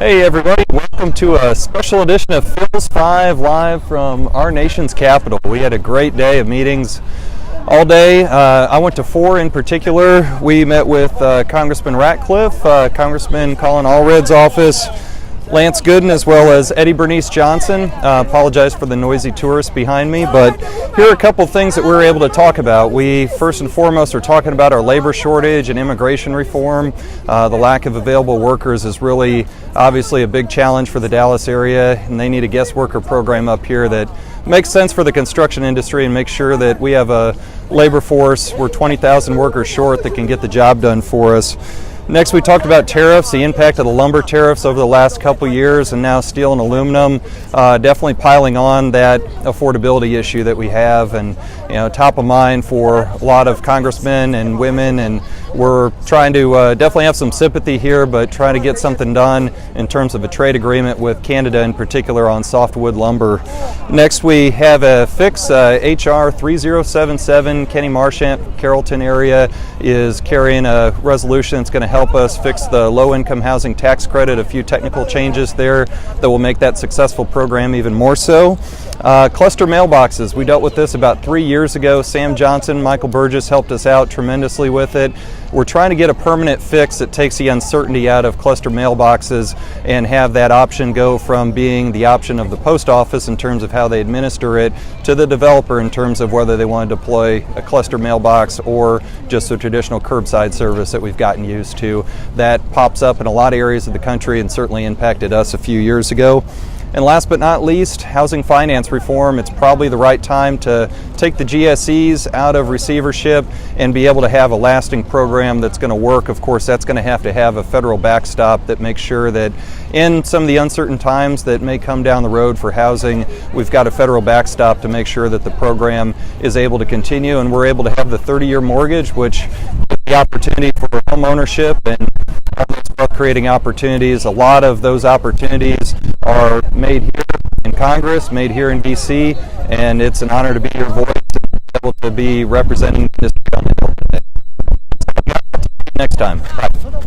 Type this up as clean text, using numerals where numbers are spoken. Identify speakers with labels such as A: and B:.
A: Hey everybody, welcome to a special edition of Phive live from our nation's capital. We had a great day of meetings all day. I went to 4 in particular. We met with Congressman Ratcliffe, Congressman Colin Allred's office, Lance Gooden, as well as Eddie Bernice Johnson. Apologize for the noisy tourists behind me, but here are a couple things that we were able to talk about. We first and foremost are talking about our labor shortage and immigration reform. The lack of available workers is really obviously a big challenge for the Dallas area, and they need a guest worker program up here that makes sense for the construction industry and makes sure that we have a labor force. We're 20,000 workers short that can get the job done for us. Next, we talked about tariffs, the impact of the lumber tariffs over the last couple years, and now steel and aluminum definitely piling on that affordability issue that we have, and top of mind for a lot of congressmen and women, and we're trying to definitely have some sympathy here, but trying to get something done in terms of a trade agreement with Canada in particular on softwood lumber. Next, we have a fix, HR 3077. Kenny Marchant, Carrollton area, is carrying a resolution that's going to help us fix the low-income housing tax credit, a few technical changes there that will make that successful program even more so. Cluster mailboxes, we dealt with this about 3 years ago. Sam Johnson, Michael Burgess helped us out tremendously with it. We're trying to get a permanent fix that takes the uncertainty out of cluster mailboxes and have that option go from being the option of the post office in terms of how they administer it to the developer in terms of whether they want to deploy a cluster mailbox or just a traditional curbside service that we've gotten used to. That pops up in a lot of areas of the country and certainly impacted us a few years ago. And last but not least, housing finance reform. It's probably the right time to take the GSEs out of receivership and be able to have a lasting program that's going to work. Of course, that's going to have a federal backstop that makes sure that in some of the uncertain times that may come down the road for housing, we've got a federal backstop to make sure that the program is able to continue, and we're able to have the 30-year mortgage, which gives the opportunity for home ownership and creating opportunities. A lot of those opportunities are made here in Congress, made here in DC, and it's an honor to be your voice and be able to be representing this on the Hill today. Next time. Bye.